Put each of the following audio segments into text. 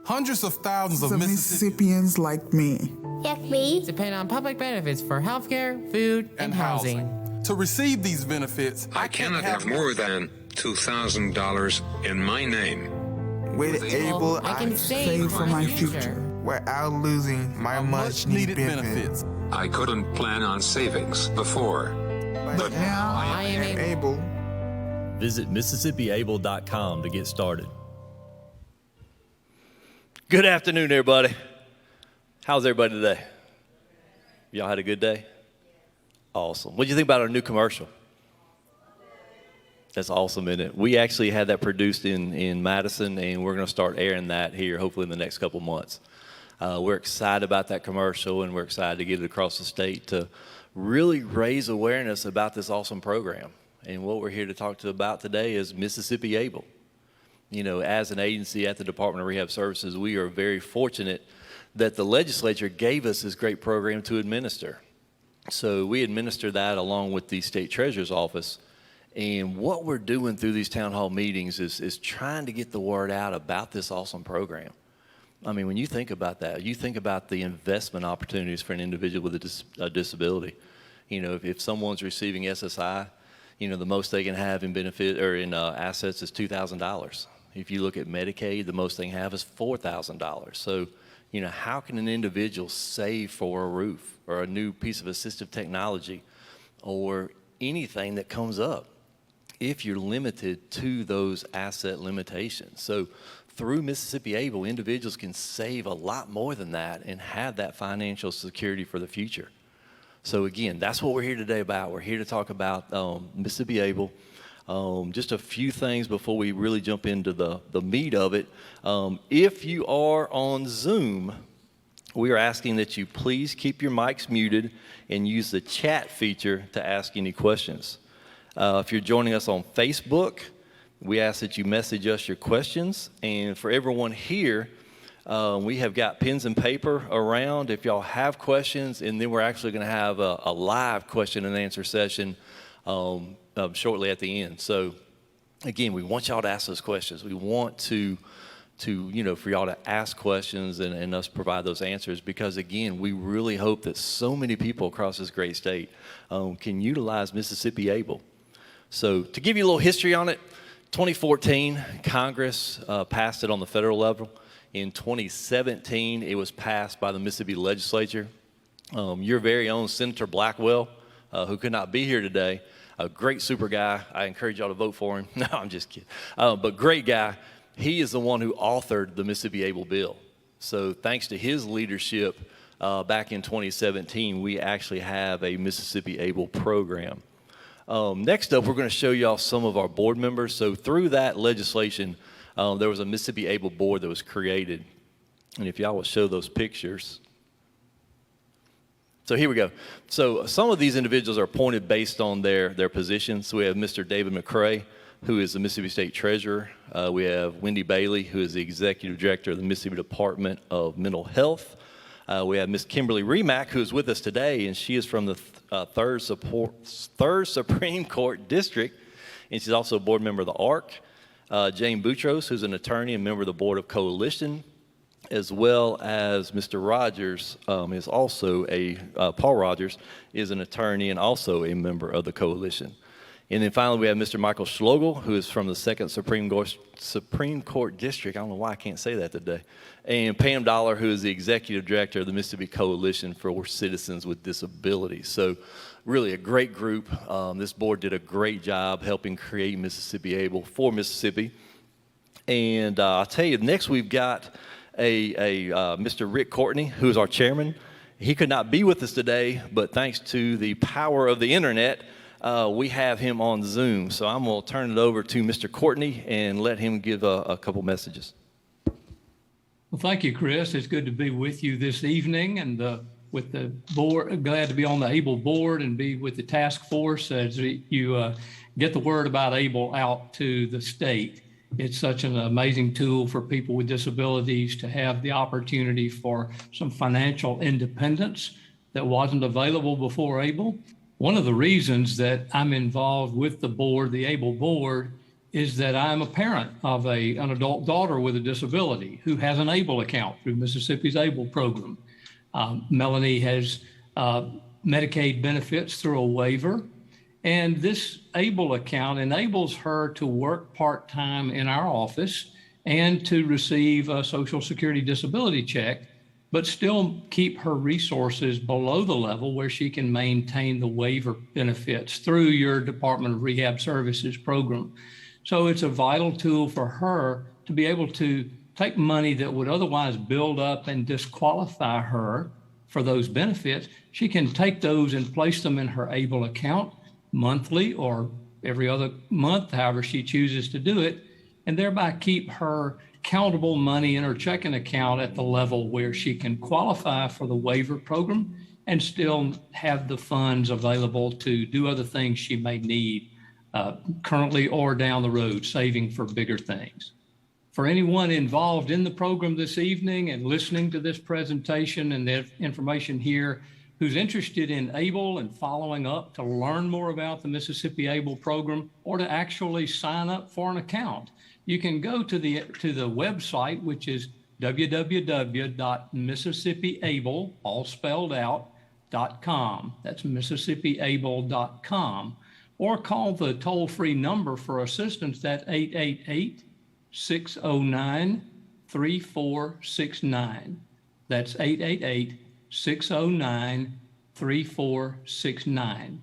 Hundreds of thousands of Mississippians like me depend on public benefits for healthcare, food, and housing. To receive these benefits, I cannot have more than $2,000 in my name. With Able, I can save for my future without losing my much-needed benefits. I couldn't plan on savings before. But now I am able. Visit MississippiAble.com to get started. Good afternoon, everybody. How's everybody today? Y'all had a good day? Awesome. What do you think about our new commercial? That's awesome, isn't it? We actually had that produced in Madison, and we're going to start airing that here hopefully in the next couple months. We're excited about that commercial, and we're excited to get it across the state to really raise awareness about this awesome program. And what we're here to talk about today is Mississippi Able. You know, as an agency at the Department of Rehab Services, we are very fortunate that the legislature gave us this great program to administer. So we administer that along with the state treasurer's office. And what we're doing through these town hall meetings is trying to get the word out about this awesome program. I mean, when you think about that, you think about the investment opportunities for an individual with a disability. You know, if someone's receiving SSI, you know, the most they can have in benefit or in assets is $2,000. If you look at Medicaid, the most they can have is $4,000. So, you know, how can an individual save for a roof or a new piece of assistive technology or anything that comes up if you're limited to those asset limitations? So through Mississippi Able, individuals can save a lot more than that and have that financial security for the future. So again, that's what we're here today about. We're here to talk about Mississippi Able. Just a few things before we really jump into the meat of it. If you are on Zoom, we are asking that you please keep your mics muted and use the chat feature to ask any questions. If you're joining us on Facebook, we ask that you message us your questions. And for everyone here, we have got pens and paper around if y'all have questions, and then we're actually going to have a live question and answer session shortly at the end. So again, we want y'all to ask those questions. We want to you know, for y'all to ask questions and us provide those answers, because again, we really hope that so many people across this great state can utilize Mississippi Able. So to give you a little history on it, 2014, Congress passed it on the federal level. In 2017, it was passed by the Mississippi legislature. Your very own Senator Blackwell, who could not be here today, a great super guy. I encourage y'all to vote for him. No, I'm just kidding. But great guy. He is the one who authored the Mississippi Able bill. So thanks to his leadership back in 2017, we actually have a Mississippi Able program. Next up, we're going to show y'all some of our board members. So through that legislation, there was a Mississippi Able board that was created. And if y'all will show those pictures. So here we go. So some of these individuals are appointed based on their positions. So we have Mr. David McCrae, who is the Mississippi State Treasurer. We have Wendy Bailey, who is the Executive Director of the Mississippi Department of Mental Health. We have Ms. Kimberly Remack, who is with us today, and she is from the Third Supreme Court District, and she's also a board member of the ARC. Jane Boutros, who's an attorney and member of the Board of Coalition, as well as Mr. Rogers is also Paul Rogers is an attorney and also a member of the Coalition. And then finally, we have Mr. Michael Schlogel, who is from the Second Supreme Court District. I don't know why I can't say that today. And Pam Dollar, who is the Executive Director of the Mississippi Coalition for Citizens with Disabilities. So really a great group. This board did a great job helping create Mississippi Able for Mississippi. And I'll tell you, next we've got Mr. Rick Courtney, who is our chairman. He could not be with us today, but thanks to the power of the internet, we have him on Zoom. So I'm going to turn it over to Mr. Courtney and let him give a couple messages. Well, thank you, Chris. It's good to be with you this evening and with the board. Glad to be on the ABLE board and be with the task force as you get the word about ABLE out to the state. It's such an amazing tool for people with disabilities to have the opportunity for some financial independence that wasn't available before ABLE. One of the reasons that I'm involved with the board, the ABLE board, is that I'm a parent of an adult daughter with a disability who has an ABLE account through Mississippi's ABLE program. Melanie has Medicaid benefits through a waiver, and this ABLE account enables her to work part-time in our office and to receive a Social Security disability check, but still keep her resources below the level where she can maintain the waiver benefits through your Department of Rehab Services program. So it's a vital tool for her to be able to take money that would otherwise build up and disqualify her for those benefits. She can take those and place them in her ABLE account monthly or every other month, however she chooses to do it, and thereby keep her countable money in her checking account at the level where she can qualify for the waiver program and still have the funds available to do other things she may need currently or down the road, saving for bigger things. For anyone involved in the program this evening and listening to this presentation and the information here who's interested in ABLE and following up to learn more about the Mississippi ABLE program or to actually sign up for an account, you can go to the website, which is www.mississippiable, all spelled out, .com. That's mississippiable.com. Or call the toll-free number for assistance at 888-609-3469. That's 888-609-3469.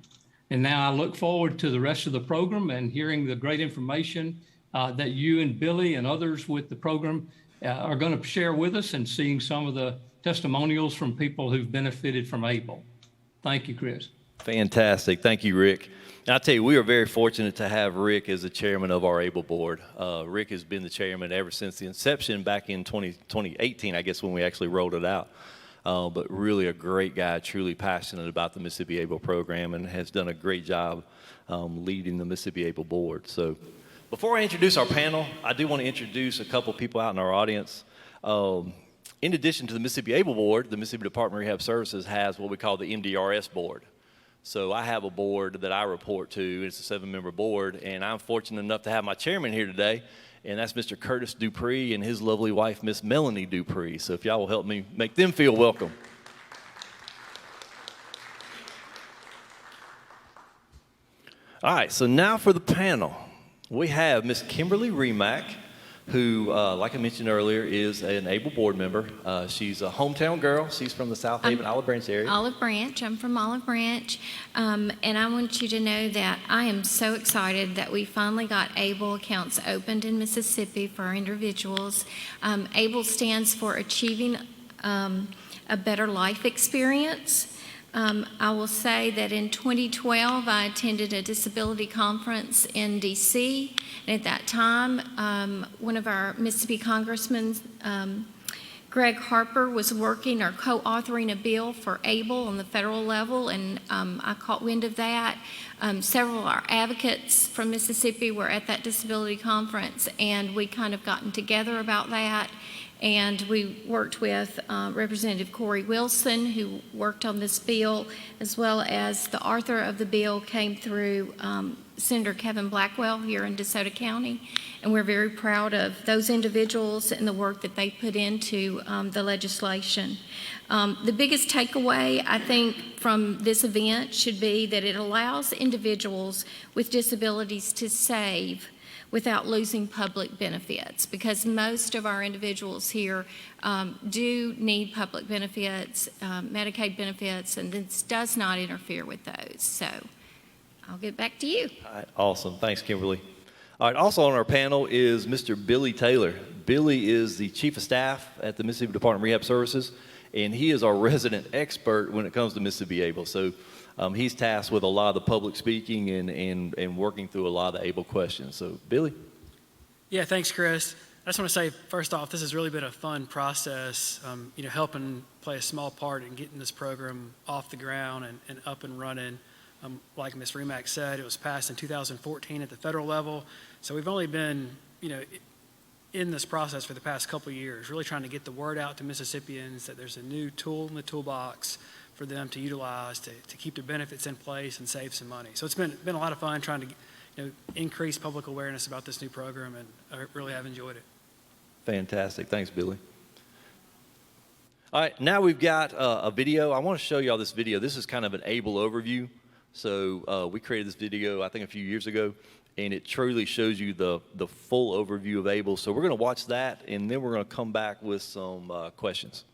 And now I look forward to the rest of the program and hearing the great information that you and Billy and others with the program are going to share with us, and seeing some of the testimonials from people who've benefited from ABLE. Thank you, Chris. Fantastic. Thank you, Rick. And I'll tell you, we are very fortunate to have Rick as the chairman of our ABLE board. Rick has been the chairman ever since the inception back in 2018, I guess, when we actually rolled it out. But really a great guy, truly passionate about the Mississippi ABLE program, and has done a great job leading the Mississippi ABLE board. So before I introduce our panel, I do want to introduce a couple people out in our audience. In addition to the Mississippi ABLE board, the Mississippi Department of Rehab Services has what we call the MDRS board. So I have a board that I report to. It's a 7-member board, and I'm fortunate enough to have my chairman here today, and that's Mr. Curtis Dupree and his lovely wife, Miss Melanie Dupree. So if y'all will help me make them feel welcome. All right, so now for the panel. We have Miss Kimberly Remack, who, like I mentioned earlier, is an ABLE board member. She's a hometown girl. She's from the Southaven, Olive Branch area. Olive Branch. I'm from Olive Branch. And I want you to know that I am so excited that we finally got ABLE accounts opened in Mississippi for our individuals. ABLE stands for Achieving a Better Life Experience. I will say that in 2012, I attended a disability conference in D.C., and at that time, one of our Mississippi congressmen, Greg Harper, was working or co-authoring a bill for ABLE on the federal level, and I caught wind of that. Several of our advocates from Mississippi were at that disability conference, and we kind of gotten together about that. And we worked with Representative Corey Wilson, who worked on this bill, as well as the author of the bill came through Senator Kevin Blackwell here in DeSoto County. And we're very proud of those individuals and the work that they put into the legislation. The biggest takeaway, I think, from this event should be that it allows individuals with disabilities to save without losing public benefits, because most of our individuals here do need public benefits, Medicaid benefits, and this does not interfere with those. So I'll get back to you. All right, awesome. Thanks, Kimberly. All right, also on our panel is Mr. Billy Taylor. Billy is the Chief of Staff at the Mississippi Department of Rehab Services, and he is our resident expert when it comes to Mississippi ABLE. So he's tasked with a lot of the public speaking and working through a lot of the ABLE questions. So, Billy? Yeah, thanks, Chris. I just want to say, first off, this has really been a fun process, helping play a small part in getting this program off the ground and up and running. Like Ms. Remack said, it was passed in 2014 at the federal level. So we've only been, in this process for the past couple of years, really trying to get the word out to Mississippians that there's a new tool in the toolbox for them to utilize to keep their benefits in place and save some money. So it's been a lot of fun trying to increase public awareness about this new program, and I really have enjoyed it. Fantastic. Thanks, Billy. All right, now we've got a video. I want to show y'all this video. This is kind of an ABLE overview. So we created this video, I think, a few years ago, and it truly shows you the full overview of ABLE. So we're going to watch that, and then we're going to come back with some questions.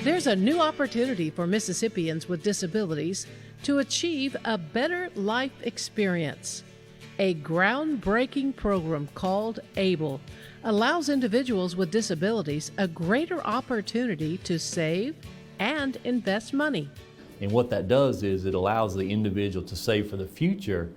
There's a new opportunity for Mississippians with disabilities to achieve a better life experience. A groundbreaking program called ABLE allows individuals with disabilities a greater opportunity to save and invest money. And what that does is it allows the individual to save for the future,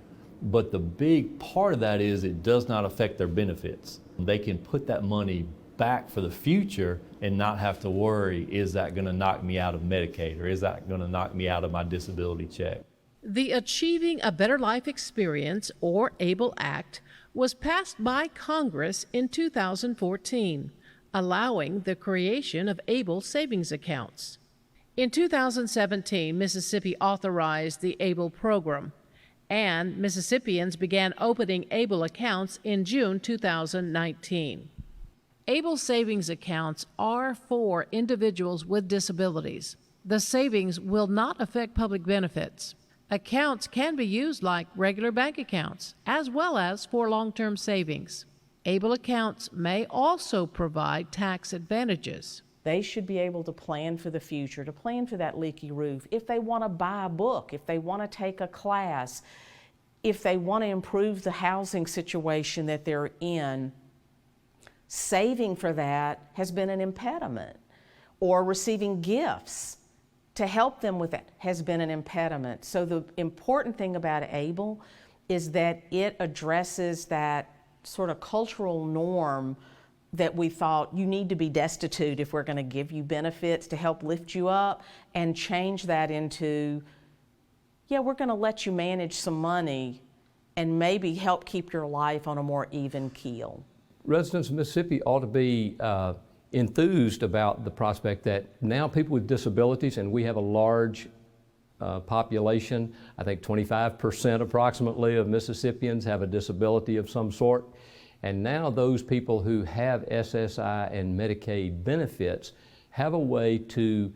but the big part of that is it does not affect their benefits. They can put that money back for the future and not have to worry, is that going to knock me out of Medicaid, or is that going to knock me out of my disability check? The Achieving a Better Life Experience, or ABLE Act, was passed by Congress in 2014, allowing the creation of ABLE savings accounts. In 2017, Mississippi authorized the ABLE program, and Mississippians began opening ABLE accounts in June 2019. ABLE savings accounts are for individuals with disabilities. The savings will not affect public benefits. Accounts can be used like regular bank accounts, as well as for long-term savings. ABLE accounts may also provide tax advantages. They should be able to plan for the future, to plan for that leaky roof. If they want to buy a book, if they want to take a class, if they want to improve the housing situation that they're in, saving for that has been an impediment. Or receiving gifts to help them with that has been an impediment. So the important thing about ABLE is that it addresses that sort of cultural norm that we thought you need to be destitute if we're going to give you benefits to help lift you up, and change that into, yeah, we're going to let you manage some money and maybe help keep your life on a more even keel. Residents of Mississippi ought to be enthused about the prospect that now people with disabilities, and we have a large population, I think 25% approximately of Mississippians have a disability of some sort, and now those people who have SSI and Medicaid benefits have a way to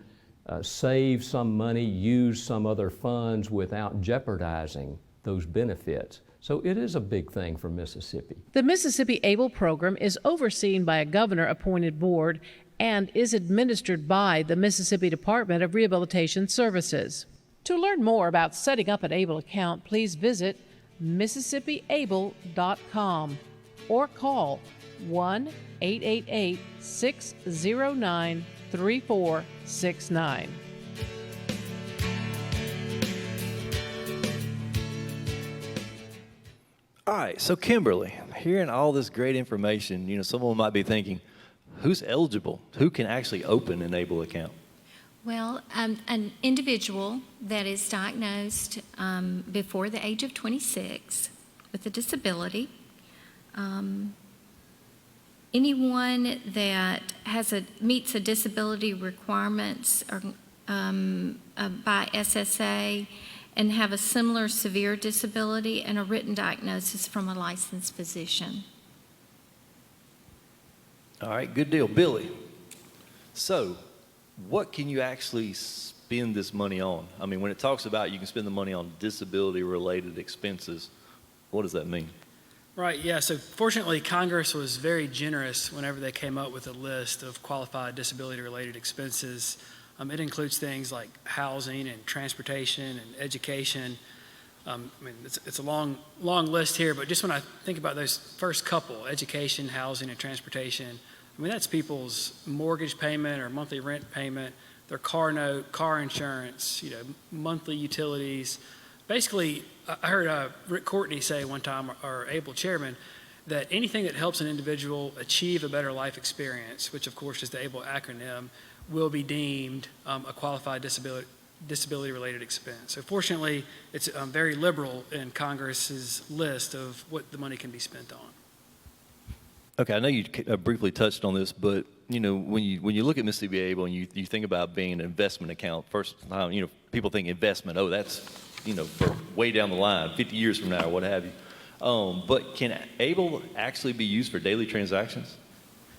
save some money, use some other funds without jeopardizing those benefits. So it is a big thing for Mississippi. The Mississippi ABLE program is overseen by a governor-appointed board and is administered by the Mississippi Department of Rehabilitation Services. To learn more about setting up an ABLE account, please visit MississippiABLE.com or call 1-888-609-3469. All right, so Kimberly, hearing all this great information, someone might be thinking, who's eligible? Who can actually open an ABLE account? Well, an individual that is diagnosed before the age of 26 with a disability, anyone that meets a disability requirements by SSA, and have a similar severe disability and a written diagnosis from a licensed physician. All right, good deal. Billy, so what can you actually spend this money on? I mean, when it talks about you can spend the money on disability-related expenses, what does that mean? Right, yeah, so fortunately Congress was very generous whenever they came up with a list of qualified disability-related expenses. It includes things like housing and transportation and education. It's a long list here, but just when I think about those first couple, education, housing, and transportation, that's people's mortgage payment or monthly rent payment, their car note, car insurance, monthly utilities. Basically, I heard Rick Courtney say one time, our ABLE chairman, that anything that helps an individual achieve a better life experience, which of course is the ABLE acronym, will be deemed a qualified disability-related expense. So fortunately, it's very liberal in Congress's list of what the money can be spent on. Okay, I know you briefly touched on this, but when you look at Mississippi Able and you think about being an investment account, first time people think investment. Oh, that's for way down the line, 50 years from now, or what have you. But can Able actually be used for daily transactions?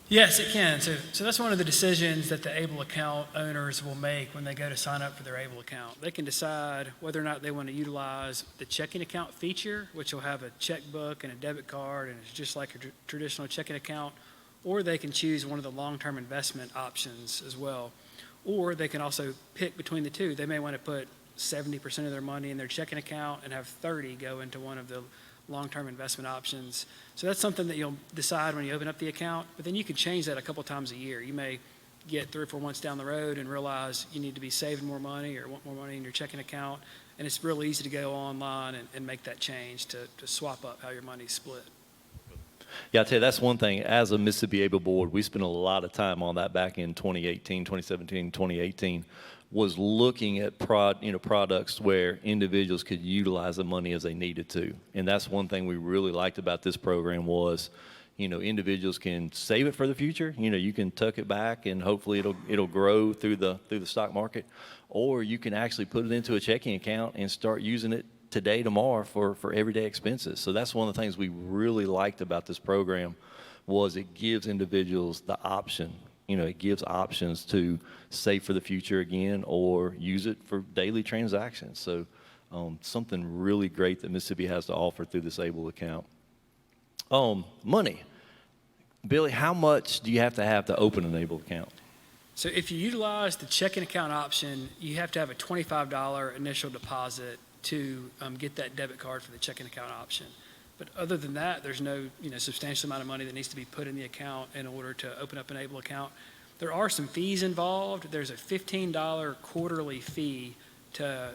Yes, it can. So that's one of the decisions that the Able account owners will make when they go to sign up for their Able account. They can decide whether or not they want to utilize the checking account feature, which will have a checkbook and a debit card, and it's just like a traditional checking account, or they can choose one of the long-term investment options as well. Or they can also pick between the two. They may want to put 70% of their money in their checking account and have 30 go into one of the long-term investment options. So that's something that you'll decide when you open up the account, but then you can change that a couple times a year. You may get 3 or 4 months down the road and realize you need to be saving more money or want more money in your checking account, and it's real easy to go online and make that change to swap up how your money's split. Yeah, I tell you, that's one thing. As a Mississippi Able Board, we spent a lot of time on that back in 2018, 2017, 2018, was looking at products where individuals could utilize the money as they needed to. And that's one thing we really liked about this program was, individuals can save it for the future. You can tuck it back and hopefully it'll grow through the stock market, or you can actually put it into a checking account and start using it today, tomorrow for everyday expenses. So that's one of the things we really liked about this program was it gives individuals the option. It gives options to save for the future again or use it for daily transactions. So something really great that Mississippi has to offer through this Able account. Money. Billy, how much do you have to open an Able account? So if you utilize the checking account option, you have to have a $25 initial deposit to get that debit card for the checking account option. But other than that, there's no substantial amount of money that needs to be put in the account in order to open up an Able account. There are some fees involved. There's a $15 quarterly fee to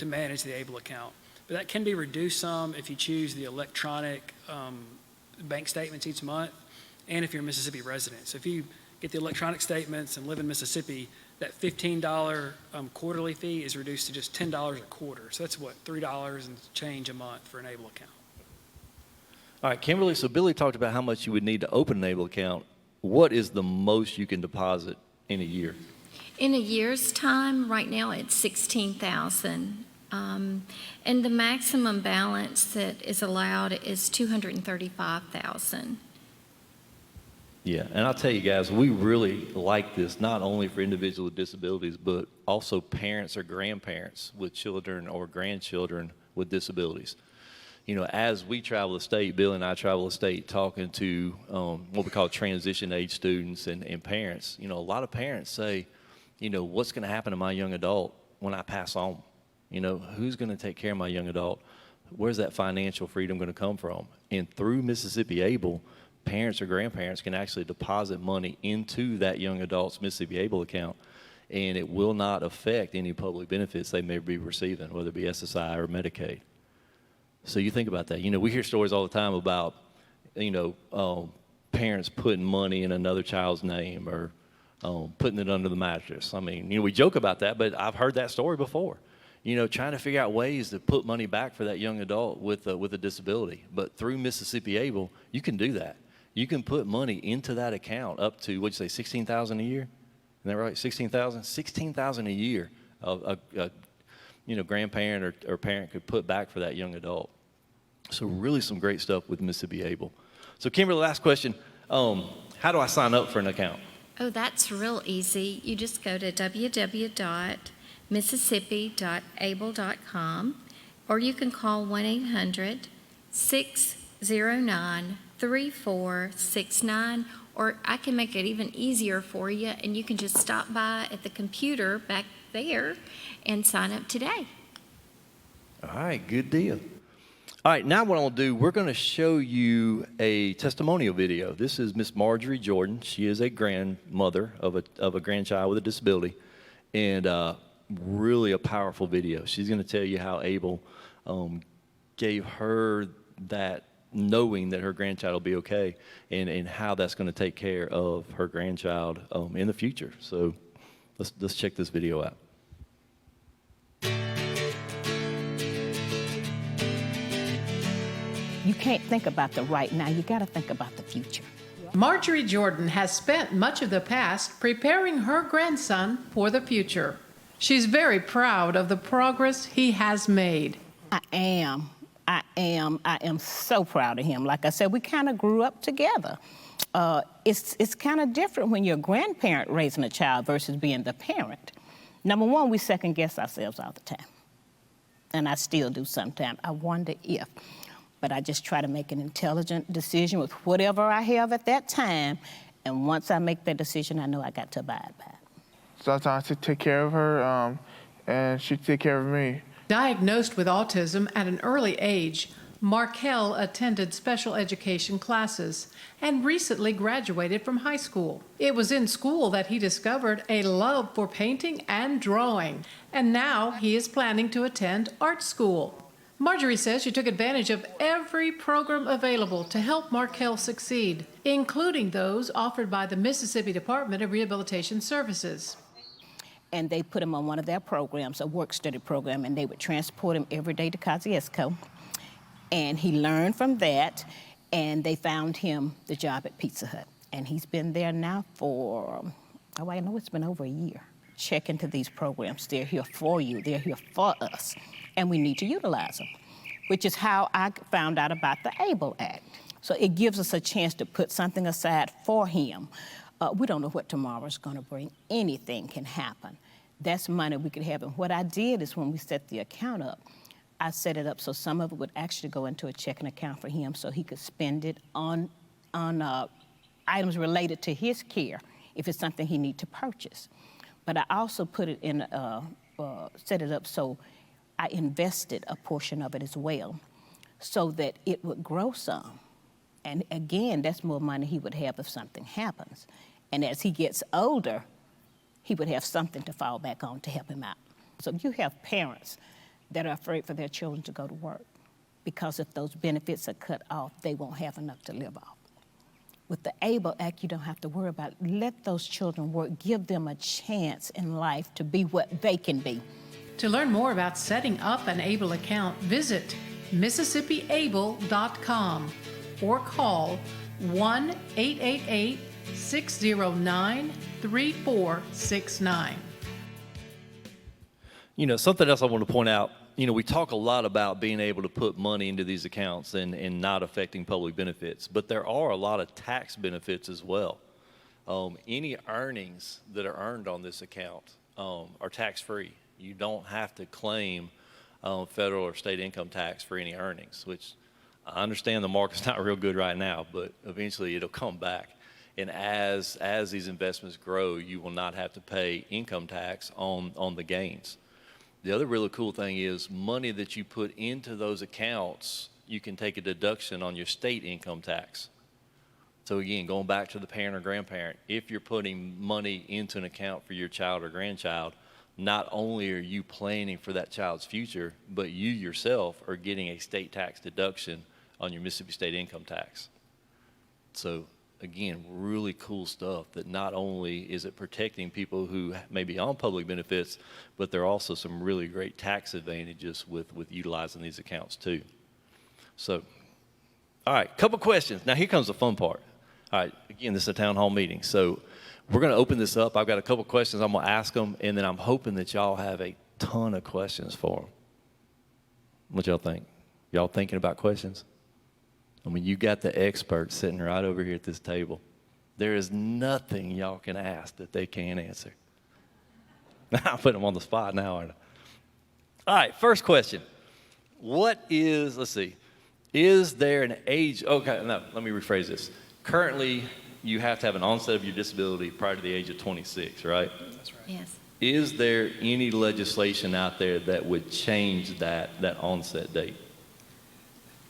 manage the Able account. But that can be reduced some if you choose the electronic bank statements each month and if you're a Mississippi resident. So if you get the electronic statements and live in Mississippi, that $15 quarterly fee is reduced to just $10 a quarter. So that's $3 and change a month for an Able account. All right, Kimberly, so Billy talked about how much you would need to open an Able account. What is the most you can deposit in a year? In a year's time, right now it's $16,000. And the maximum balance that is allowed is $235,000. Yeah, and I'll tell you guys, we really like this, not only for individuals with disabilities, but also parents or grandparents with children or grandchildren with disabilities. As we travel the state, Bill and I travel the state talking to what we call transition age students and parents. A lot of parents say, what's going to happen to my young adult when I pass on? Who's going to take care of my young adult? Where's that financial freedom going to come from? And through Mississippi Able, parents or grandparents can actually deposit money into that young adult's Mississippi Able account, and it will not affect any public benefits they may be receiving, whether it be SSI or Medicaid. So you think about that. We hear stories all the time about, parents putting money in another child's name or putting it under the mattress. I mean, we joke about that, but I've heard that story before. Trying to figure out ways to put money back for that young adult with a disability. But through Mississippi Able, you can do that. You can put money into that account up to, what'd you say, $16,000 a year? Isn't that right? $16,000? $16,000 a year. Grandparent or parent could put back for that young adult. So really some great stuff with Mississippi Able. So Kimberly, last question. How do I sign up for an account? Oh, that's real easy. You just go to www.mississippi.able.com, or you can call 1-800-609-3469, or I can make it even easier for you, and you can just stop by at the computer back there and sign up today. All right, good deal. All right, now what I'll do, we're going to show you a testimonial video. This is Miss Marjorie Jordan. She is a grandmother of a grandchild with a disability, and really a powerful video. She's going to tell you how Able gave her that knowing that her grandchild will be okay, and how that's going to take care of her grandchild in the future. So let's check this video out. You can't think about the right now. You got to think about the future. Marjorie Jordan has spent much of the past preparing her grandson for the future. She's very proud of the progress he has made. I am so proud of him. Like I said, we kind of grew up together. It's kind of different when you're a grandparent raising a child versus being the parent. Number one, we second guess ourselves all the time. And I still do sometimes. I wonder if. But I just try to make an intelligent decision with whatever I have at that time. And once I make that decision, I know I got to abide by it. Sometimes I take care of her, and she take care of me. Diagnosed with autism at an early age, Markel attended special education classes and recently graduated from high school. It was in school that he discovered a love for painting and drawing, and now he is planning to attend art school. Marjorie says she took advantage of every program available to help Markel succeed, including those offered by the Mississippi Department of Rehabilitation Services. And they put him on one of their programs, a work-study program, and they would transport him every day to Kosciuszko. And he learned from that, and they found him the job at Pizza Hut. And he's been there now for, I know it's been over a year. Check into these programs. They're here for you. They're here for us. And we need to utilize them, which is how I found out about the ABLE Act. So it gives us a chance to put something aside for him. We don't know what tomorrow's going to bring. Anything can happen. That's money we could have. And what I did is when we set the account up, I set it up so some of it would actually go into a checking account for him so he could spend it on items related to his care if it's something he needs to purchase. But I also put it in, set it up so I invested a portion of it as well so that it would grow some. And again, that's more money he would have if something happens. And as he gets older, he would have something to fall back on to help him out. So if you have parents that are afraid for their children to go to work, because if those benefits are cut off, they won't have enough to live off. With the ABLE Act, you don't have to worry about it. Let those children work. Give them a chance in life to be what they can be. To learn more about setting up an ABLE account, visit MississippiABLE.com or call 1-888-609-3469. You know, something else I want to point out, you know, we talk a lot about being able to put money into these accounts and not affecting public benefits, but there are a lot of tax benefits as well. Any earnings that are earned on this account are tax-free. You don't have to claim federal or state income tax for any earnings, which I understand the market's not real good right now, but eventually it'll come back. And as these investments grow, you will not have to pay income tax on the gains. The other really cool thing is money that you put into those accounts, you can take a deduction on your state income tax. So again, going back to the parent or grandparent, if you're putting money into an account for your child or grandchild, not only are you planning for that child's future, but you yourself are getting a state tax deduction on your Mississippi state income tax. So again, really cool stuff that not only is it protecting people who may be on public benefits, but there are also some really great tax advantages with utilizing these accounts too. So, all right, couple questions. Now here comes the fun part. All right, again, this is a town hall meeting. So we're gonna open this up. I've got a couple questions I'm gonna ask them, and then I'm hoping that y'all have a ton of questions for them. What y'all think? Y'all thinking about questions? I mean, you got the experts sitting right over here at this table. There is nothing y'all can ask that they can't answer. I'm putting them on the spot now, aren't I? All right, first question. What is, let's see, is there an age, okay, no, let me rephrase this. Currently, you have to have an onset of your disability prior to the age of 26, right? That's right. Yes. Is there any legislation out there that would change that onset date?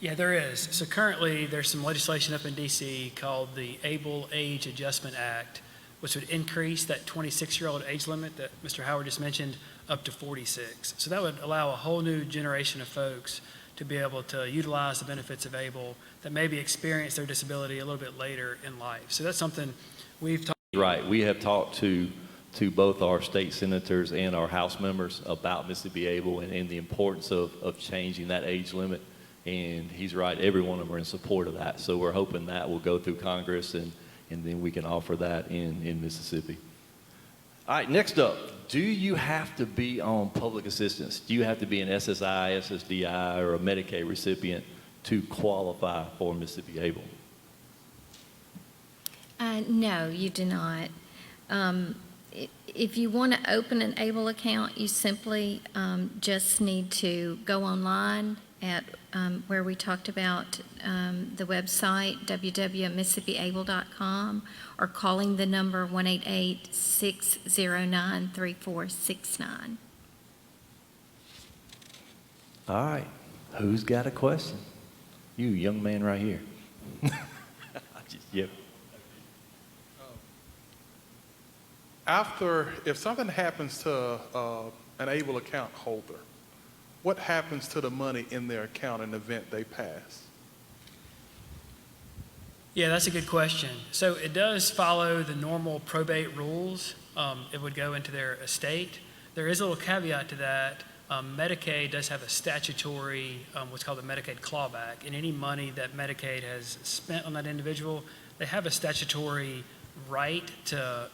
Yeah, there is. So currently, there's some legislation up in D.C. called the Able Age Adjustment Act, which would increase that 26-year-old age limit that Mr. Howard just mentioned up to 46. So that would allow a whole new generation of folks to be able to utilize the benefits of ABLE that maybe experience their disability a little bit later in life. So that's something we've talked about. Right. We have talked to both our state senators and our House members about Mississippi ABLE and the importance of changing that age limit. And he's right, every one of them are in support of that. So we're hoping that will go through Congress, and then we can offer that in Mississippi. All right, next up, do you have to be on public assistance? Do you have to be an SSI, SSDI, or a Medicaid recipient to qualify for Mississippi ABLE? No, you do not. If you want to open an ABLE account, you simply just need to go online at where we talked about the website, www.mississippiable.com, or calling the number 1-888-609-3469. All right, who's got a question? You, young man right here. Yep. If something happens to an ABLE account holder, what happens to the money in their account in the event they pass? Yeah, that's a good question. So it does follow the normal probate rules. It would go into their estate. There is a little caveat to that. Medicaid does have a statutory, what's called a Medicaid clawback, and any money that Medicaid has spent on that individual, they have a statutory right to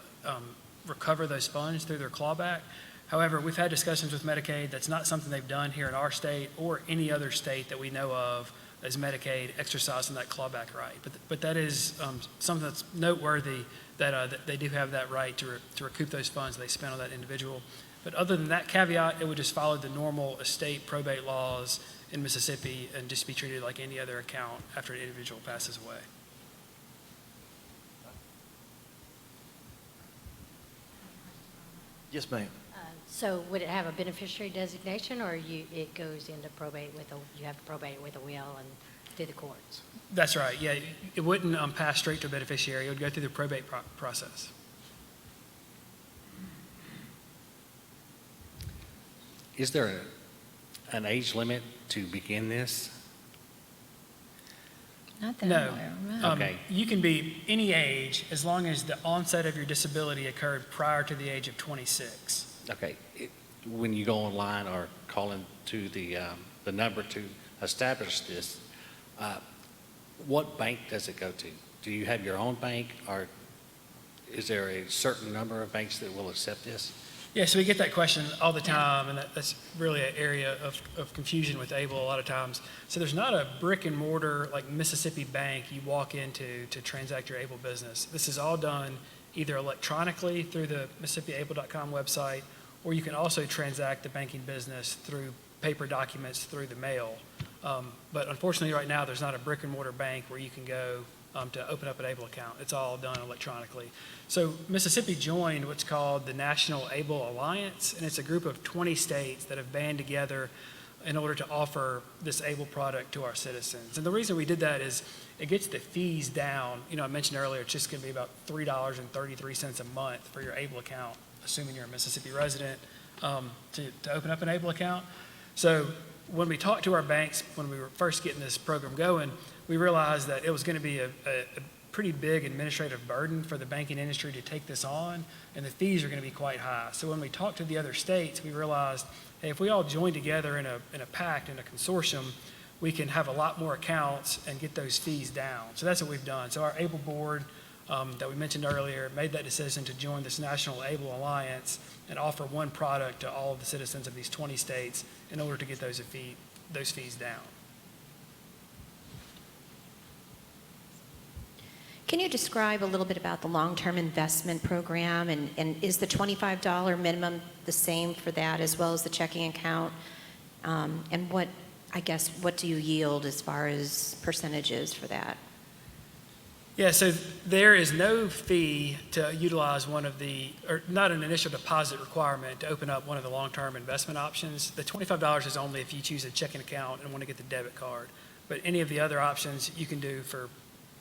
recover those funds through their clawback. However, we've had discussions with Medicaid. That's not something they've done here in our state or any other state that we know of as Medicaid exercising that clawback right. But that is something that's noteworthy, that they do have that right to recoup those funds they spent on that individual. But other than that caveat, it would just follow the normal estate probate laws in Mississippi and just be treated like any other account after an individual passes away. Yes, ma'am. So would it have a beneficiary designation, or it goes into probate you have to probate with a will and through the courts? That's right. Yeah, it wouldn't pass straight to a beneficiary. It would go through the probate process. Is there an age limit to begin this? Not that No. I'm aware of. Okay. You can be any age as long as the onset of your disability occurred prior to the age of 26. Okay. When you go online or call into the number to establish this, what bank does it go to? Do you have your own bank, or is there a certain number of banks that will accept this? Yeah, so we get that question all the time, and that's really an area of confusion with ABLE a lot of times. So there's not a brick and mortar like Mississippi bank you walk into to transact your ABLE business. This is all done either electronically through the MississippiABLE.com website, or you can also transact the banking business through paper documents through the mail. But unfortunately right now there's not a brick and mortar bank where you can go to open up an ABLE account. It's all done electronically. So Mississippi joined what's called the National ABLE Alliance, and it's a group of 20 states that have banded together in order to offer this ABLE product to our citizens. And the reason we did that is it gets the fees down. You know, I mentioned earlier it's just going to be about $3.33 a month for your ABLE account, assuming you're a Mississippi resident, to open up an ABLE account. So when we talked to our banks, when we were first getting this program going, we realized that it was going to be a pretty big administrative burden for the banking industry to take this on, and the fees are going to be quite high. So when we talked to the other states, we realized, hey, if we all join together in a pact, in a consortium, we can have a lot more accounts and get those fees down. So that's what we've done. So our ABLE board that we mentioned earlier made that decision to join this National ABLE Alliance and offer one product to all of the citizens of these 20 states in order to get those fees down. Can you describe a little bit about the long-term investment program, and is the $25 minimum the same for that as well as the checking account? And what do you yield as far as percentages for that? Yeah, so there is no fee to utilize or not an initial deposit requirement to open up one of the long-term investment options. The $25 is only if you choose a checking account and want to get the debit card. But any of the other options you can do for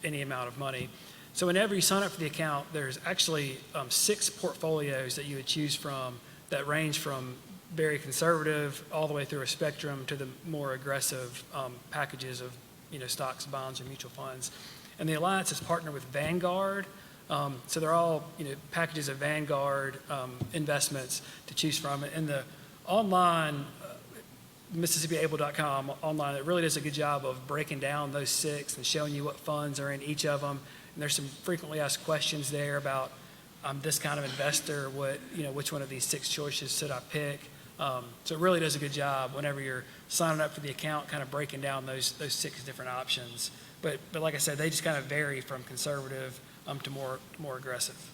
any amount of money. So whenever you sign up for the account, there's actually 6 portfolios that you would choose from that range from very conservative all the way through a spectrum to the more aggressive packages of stocks, bonds, or mutual funds. And the Alliance is partnered with Vanguard. So they're all packages of Vanguard investments to choose from. And the online MississippiAble.com online, it really does a good job of breaking down those 6 and showing you what funds are in each of them. And there's some frequently asked questions there about this kind of investor, which one of these 6 choices should I pick? So it really does a good job whenever you're signing up for the account, kind of breaking down those 6 different options. But like I said, they just kind of vary from conservative to more aggressive.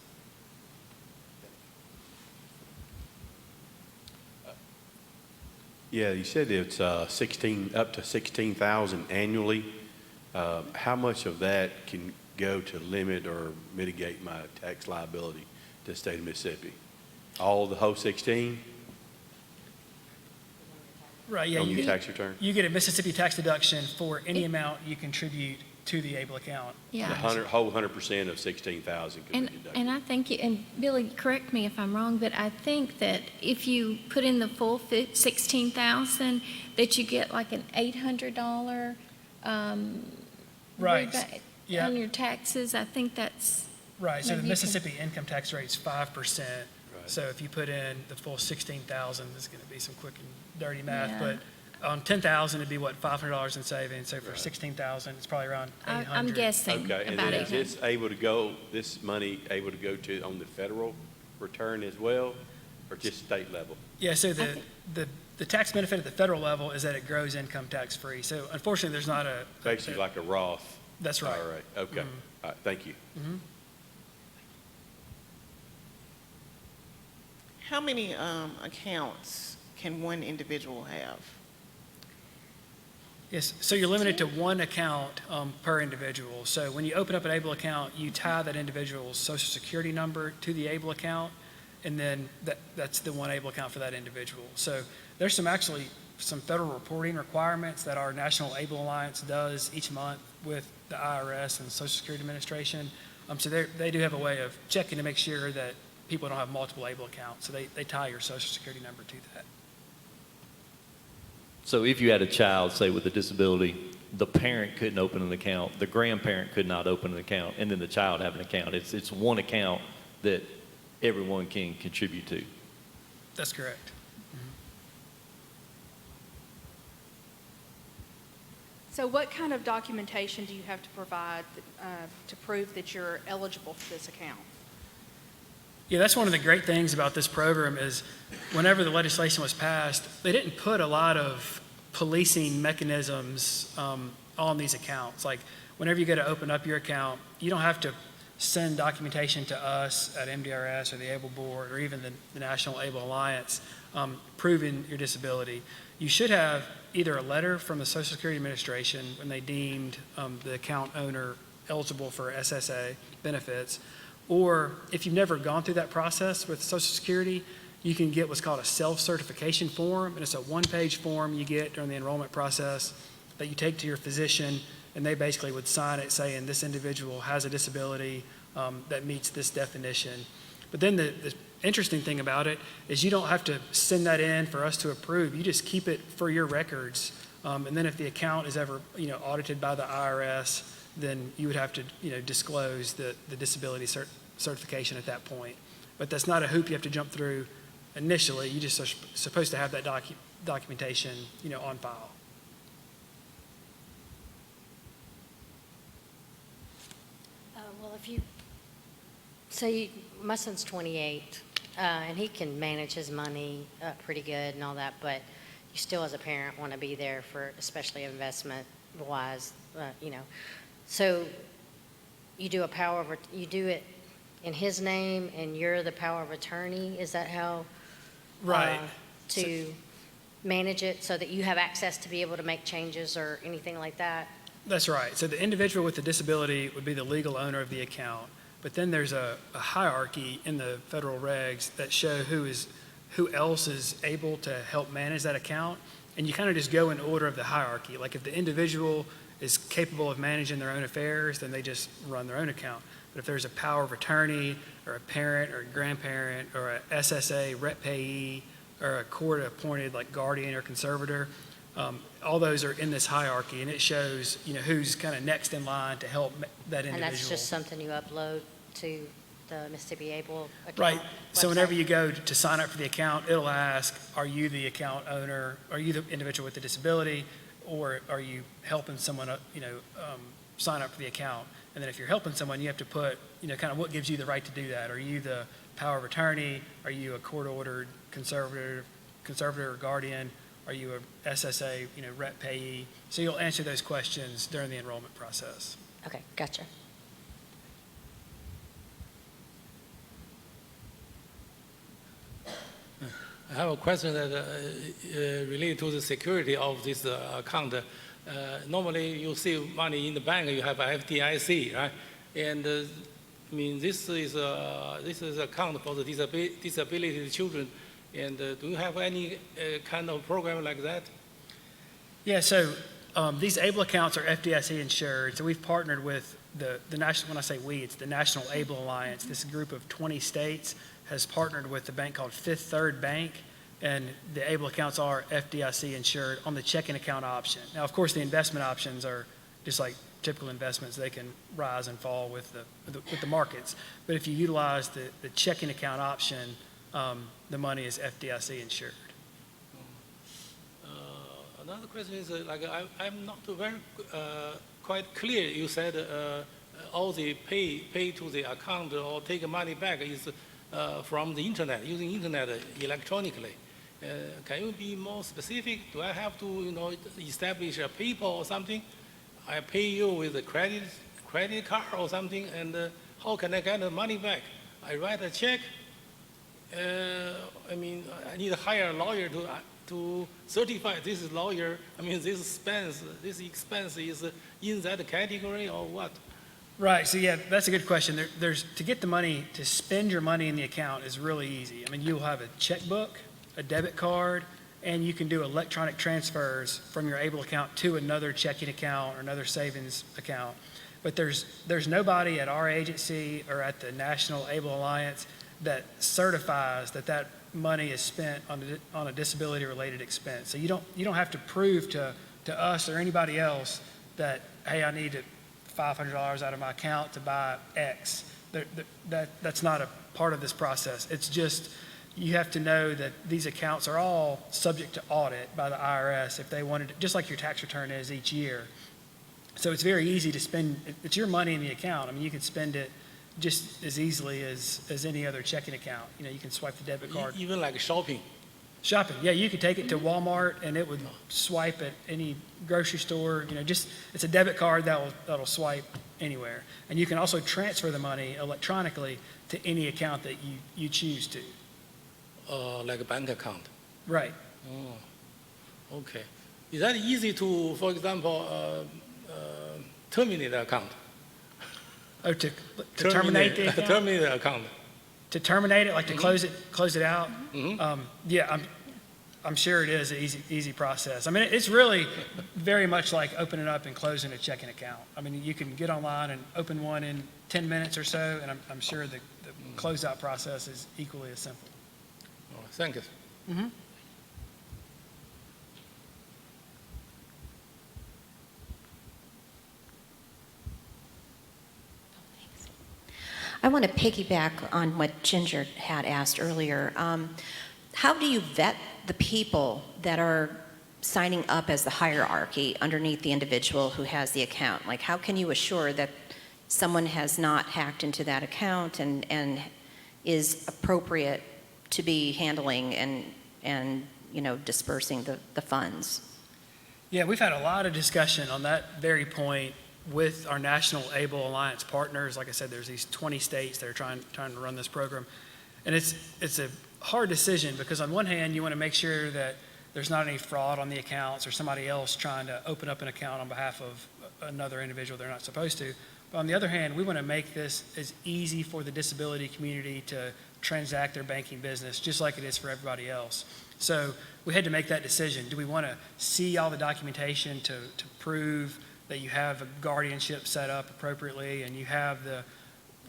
Yeah, you said it's up to 16,000 annually. How much of that can go to limit or mitigate my tax liability to the state of Mississippi? All the whole 16? Right, yeah. On your tax return? You get a Mississippi tax deduction for any amount you contribute to the ABLE account. Yeah. The whole 100% of 16,000 could be deducted. And I think, and Billy, correct me if I'm wrong, but I think that if you put in the full 16,000, that you get like an $800 Right. rebate Yeah. on your taxes. I think that's Right, so maybe the you Mississippi income tax rate is 5%. So if you put in the full 16,000, this is going to be some quick and dirty math, Yeah. but on 10,000, it'd be what, $500 in savings. So for 16,000, it's probably around 800. I'm guessing Okay, and about then is 800. this money able to go to on the federal return as well, or just state level? Yeah, so the tax benefit at the federal level is that it grows income tax free. So unfortunately, there's not a. Basically like a Roth. That's right. All right, okay. Mhm. All right, thank you. Mhm. How many accounts can one individual have? Yes, so you're limited to 1 account per individual. So when you open up an ABLE account, you tie that individual's social security number to the ABLE account, and then that's the one ABLE account for that individual. So there's some federal reporting requirements that our National ABLE Alliance does each month with the IRS and Social Security Administration. So they do have a way of checking to make sure that people don't have multiple ABLE accounts. So they tie your social security number to that. So if you had a child, say, with a disability, the parent couldn't open an account, the grandparent could not open an account, and then the child have an account. It's one account that everyone can contribute to. That's correct. So what kind of documentation do you have to provide to prove that you're eligible for this account? Yeah, that's one of the great things about this program is whenever the legislation was passed, they didn't put a lot of policing mechanisms on these accounts. Like whenever you go to open up your account, you don't have to send documentation to us at MDRS or the ABLE Board or even the National ABLE Alliance proving your disability. You should have either a letter from the Social Security Administration when they deemed the account owner eligible for SSA benefits, or if you've never gone through that process with Social Security, you can get what's called a self-certification form, and it's a 1-page form you get during the enrollment process that you take to your physician, and they basically would sign it saying this individual has a disability that meets this definition. But then the interesting thing about it is you don't have to send that in for us to approve. You just keep it for your records, and then if the account is ever audited by the IRS, then you would have to disclose the disability certification at that point. But that's not a hoop you have to jump through initially. You just are supposed to have that documentation on file. Well, if you say my son's 28 and he can manage his money pretty good and all that, but you still as a parent want to be there for especially investment wise, So you do you do it in his name and you're the power of attorney? Is that how? Right. To manage it so that you have access to be able to make changes or anything like that? That's right. So the individual with the disability would be the legal owner of the account, but then there's a hierarchy in the federal regs that show who else is able to help manage that account, and you kind of just go in order of the hierarchy. Like if the individual is capable of managing their own affairs, then they just run their own account. But if there's a power of attorney or a parent or a grandparent or a SSA rep payee or a court-appointed like guardian or conservator, all those are in this hierarchy, and it shows who's kind of next in line to help that individual. And that's just something you upload to the Mississippi Able account? Right. So website? whenever you go to sign up for the account, it'll ask, are you the account owner? Are you the individual with the disability? Or are you helping someone, sign up for the account? And then if you're helping someone, you have to put, kind of what gives you the right to do that. Are you the power of attorney? Are you a court-ordered conservator or guardian? Are you a SSA, rep payee? So you'll answer those questions during the enrollment process. Okay, gotcha. I have a question that related to the security of this account. Normally, you see money in the bank, you have a FDIC, right? And this is account for the disability children. And do you have any kind of program like that? Yeah, so these ABLE accounts are FDIC insured. So we've partnered with the national, when I say we, it's the National ABLE Alliance. This group of 20 states has partnered with a bank called Fifth Third Bank, and the ABLE accounts are FDIC insured on the checking account option. Now, of course, the investment options are just like typical investments. They can rise and fall with the markets. But if you utilize the checking account option, the money is FDIC insured. Another question is, I'm not very quite clear. You said all the pay to the account or take money back is from the internet, using internet electronically. Can you be more specific? Do I have to, establish a PayPal or something? I pay you with a credit card or something, and how can I get the money back? I write a check. I need to hire a lawyer to certify this is lawyer. This expense is in that category or what? Right. So yeah, that's a good question. There's to get the money to spend your money in the account is really easy. You'll have a checkbook, a debit card, and you can do electronic transfers from your ABLE account to another checking account or another savings account. But there's nobody at our agency or at the National ABLE Alliance that certifies that money is spent on a disability-related expense. So you don't have to prove to us or anybody else that, hey, I need $500 out of my account to buy X. That's not a part of this process. It's just you have to know that these accounts are all subject to audit by the IRS if they wanted to, just like your tax return is each year. So it's very easy to spend. It's your money in the account. You can spend it just as easily as any other checking account. You can swipe the debit card. Even like shopping? Shopping, yeah, you could take it to Walmart and it would swipe at any grocery store. It's a debit card that'll swipe anywhere. And you can also transfer the money electronically to any account that you choose to. Like a bank account? Right. Oh, okay. Is that easy to, for example, terminate the account? Oh, to terminate the account? Terminate the account. To terminate it, like to close it out? Mm-hmm. Yeah, I'm sure it is an easy process. It's really very much like opening up and closing a checking account. You can get online and open one in 10 minutes or so, and I'm sure the closeout process is equally as simple. Oh, thank you. Mm-hmm. I want to piggyback on what Ginger had asked earlier. How do you vet the people that are signing up as the hierarchy underneath the individual who has the account? Like, how can you assure that someone has not hacked into that account and is appropriate to be handling and dispersing the funds? Yeah, we've had a lot of discussion on that very point with our National ABLE Alliance partners. Like I said, there's these 20 states that are trying to run this program. And it's a hard decision because on one hand, you want to make sure that there's not any fraud on the accounts or somebody else trying to open up an account on behalf of another individual they're not supposed to. But on the other hand, we want to make this as easy for the disability community to transact their banking business just like it is for everybody else. So we had to make that decision. Do we want to see all the documentation to prove that you have a guardianship set up appropriately and you have the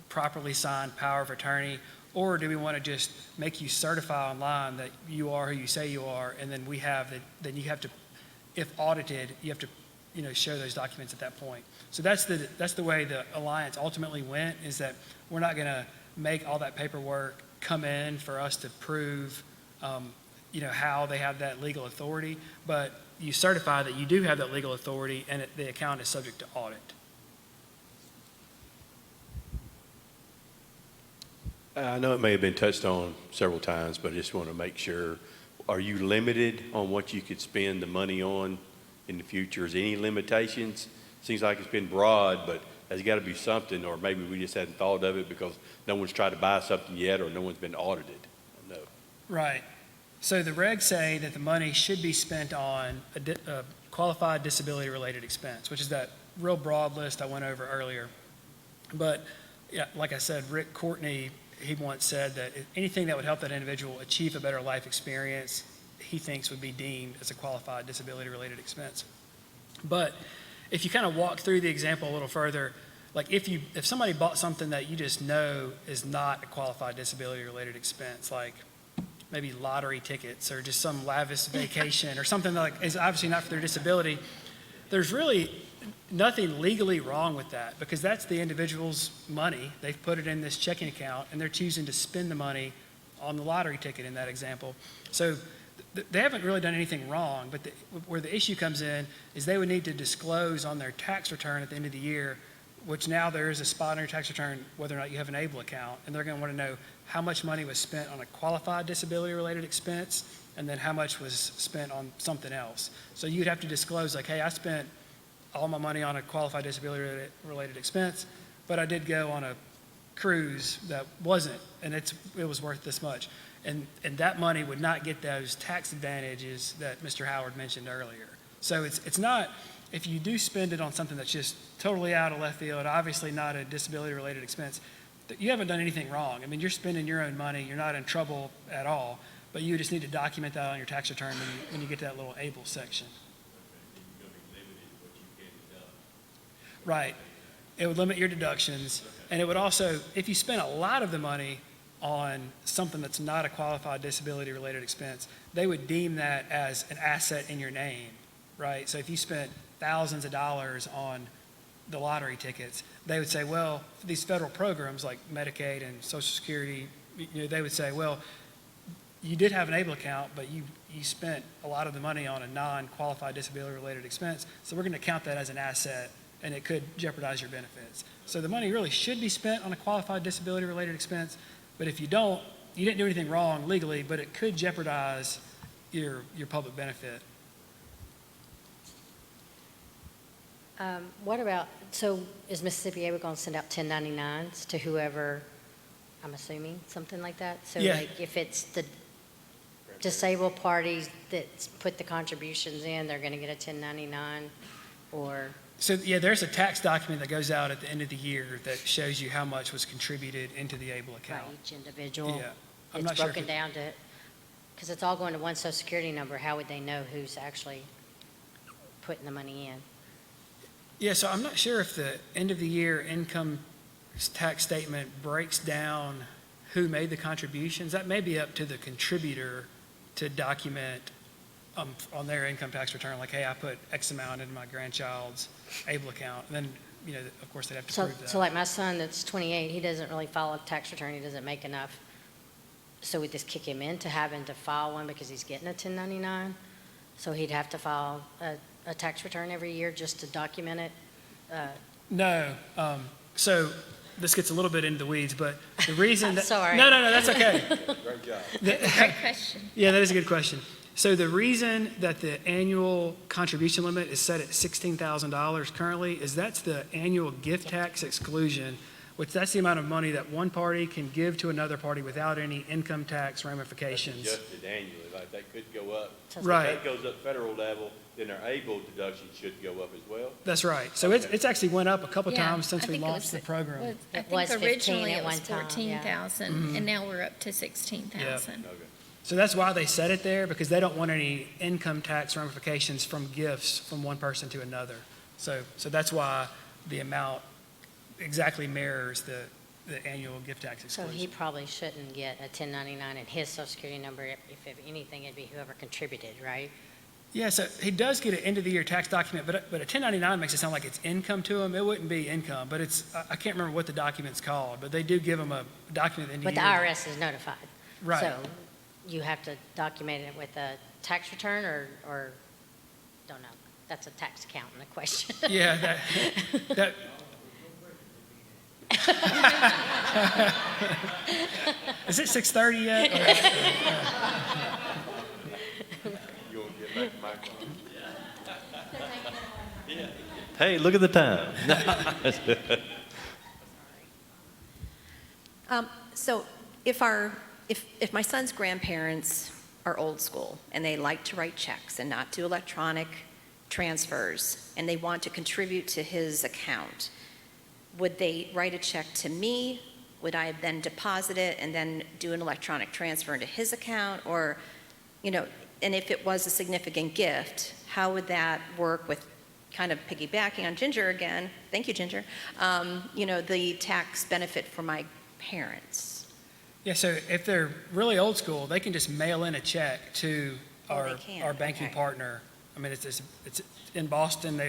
properly signed power of attorney, or do we want to just make you certify online that you are who you say you are, and then then you have to, if audited, you have to show those documents at that point. So that's the way the alliance ultimately went, is that we're not going to make all that paperwork come in for us to prove, how they have that legal authority, but you certify that you do have that legal authority and the account is subject to audit. I know it may have been touched on several times, but I just want to make sure, are you limited on what you could spend the money on in the future? Is there any limitations? Seems like it's been broad, but there's got to be something, or maybe we just hadn't thought of it because no one's tried to buy something yet or no one's been audited. No. Right. So the regs say that the money should be spent on a qualified disability-related expense, which is that real broad list I went over earlier. But yeah, like I said, Rick Courtney, he once said that anything that would help that individual achieve a better life experience, he thinks would be deemed as a qualified disability-related expense. But if you kind of walk through the example a little further, like if somebody bought something that you just know is not a qualified disability-related expense, like maybe lottery tickets or just some lavish vacation or something that is obviously not for their disability, there's really nothing legally wrong with that because that's the individual's money. They've put it in this checking account and they're choosing to spend the money on the lottery ticket in that example. So they haven't really done anything wrong, but where the issue comes in is they would need to disclose on their tax return at the end of the year, which now there is a spot on your tax return whether or not you have an ABLE account, and they're going to want to know how much money was spent on a qualified disability-related expense and then how much was spent on something else. So you'd have to disclose like, hey, I spent all my money on a qualified disability-related expense, but I did go on a cruise that wasn't, and it was worth this much. And that money would not get those tax advantages that Mr. Howard mentioned earlier. So it's not, if you do spend it on something that's just totally out of left field, obviously not a disability-related expense, you haven't done anything wrong. I mean, you're spending your own money, you're not in trouble at all, but you just need to document that on your tax return when you get to that little ABLE section. Right. It would limit your deductions, and it would also, if you spend a lot of the money on something that's not a qualified disability-related expense, they would deem that as an asset in your name, right? So if you spent thousands of dollars on the lottery tickets, they would say, well, for these federal programs like Medicaid and Social Security, they would say, well, you did have an ABLE account, but you spent a lot of the money on a non-qualified disability-related expense, so we're going to count that as an asset, and it could jeopardize your benefits. So the money really should be spent on a qualified disability-related expense, but if you don't, you didn't do anything wrong legally, but it could jeopardize your public benefit. What about, so is Mississippi able going to send out 1099s to whoever, I'm assuming, something like that? So Yeah. like if it's the disabled parties that put the contributions in, they're going to get a 1099 or? So yeah, there's a tax document that goes out at the end of the year that shows you how much was contributed into the ABLE By account. each individual? Yeah. I'm It's not sure broken down to, because it's all going to one social security number, how would they know who's actually putting the money in? Yeah, so I'm not sure if the end of the year income tax statement breaks down who made the contributions. That may be up to the contributor to document on their income tax return, like, hey, I put X amount into my grandchild's ABLE account. And then, of course, they'd have to prove that. So like my son that's 28, he doesn't really file a tax return, he doesn't make enough. So we just kick him into having to file one because he's getting a 1099? So he'd have to file a tax return every year just to document it? No. So this gets a little bit into the weeds, but the reason I'm that... sorry. No, that's okay. Great job. Great question. Yeah, that is a good question. So the reason that the annual contribution limit is set at $16,000 currently is that's the annual gift tax exclusion, which that's the amount of money that one party can give to another party without any income tax ramifications. That's adjusted annually, like that could go up. Right. If that goes up federal level, then our ABLE deduction should go up as well. That's right. So it's actually went up a couple Yeah, times since I we think it launched was- the program. I It was think 15 originally at it was one time, yeah. 14,000, and now we're up to 16,000. Okay. So that's why they set it there, because they don't want any income tax ramifications from gifts from one person to another. So that's why the amount exactly mirrors the annual gift tax So exclusion. he probably shouldn't get a 1099 and his social security number. If anything, it'd be whoever contributed, right? Yeah, so he does get an end-of-the-year tax document, but a 1099 makes it sound like it's income to him. It wouldn't be income, but I can't remember what the document's called, but they do give him a document at the end of But the the year. IRS is notified. Right. So you have to document it with a tax return or don't know. That's a tax accountant question. Yeah, that is it 6:30 yet? You want to get back to my Hey, look at the time. So if my son's grandparents are old school and they like to write checks and not do electronic transfers, and they want to contribute to his account, would they write a check to me? Would I then deposit it and then do an electronic transfer into his account? Or, and if it was a significant gift, how would that work with kind of piggybacking on Ginger again? Thank you, Ginger. The tax benefit for my parents. Yeah, so if they're really old school, they can just mail in a check to our banking partner. I mean, it's in Boston.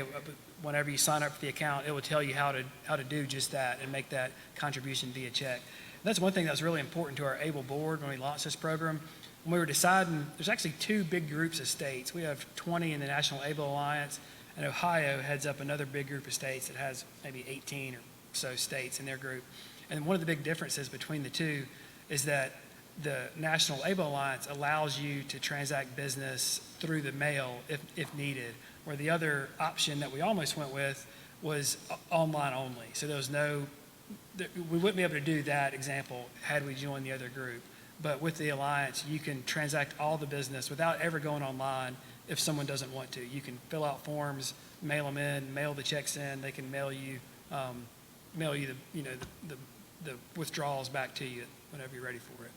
Whenever you sign up for the account, it will tell you how to do just that and make that contribution via check. And that's one thing that was really important to our ABLE board when we launched this program. When we were deciding, there's actually two big groups of states. We have 20 in the National ABLE Alliance, and Ohio heads up another big group of states that has maybe 18 or so states in their group. And one of the big differences between the two is that the National ABLE Alliance allows you to transact business through the mail if needed, where the other option that we almost went with was online only. So we wouldn't be able to do that example had we joined the other group. But with the Alliance, you can transact all the business without ever going online if someone doesn't want to. You can fill out forms, mail them in, mail the checks in. They can mail you the withdrawals back to you whenever you're ready for it.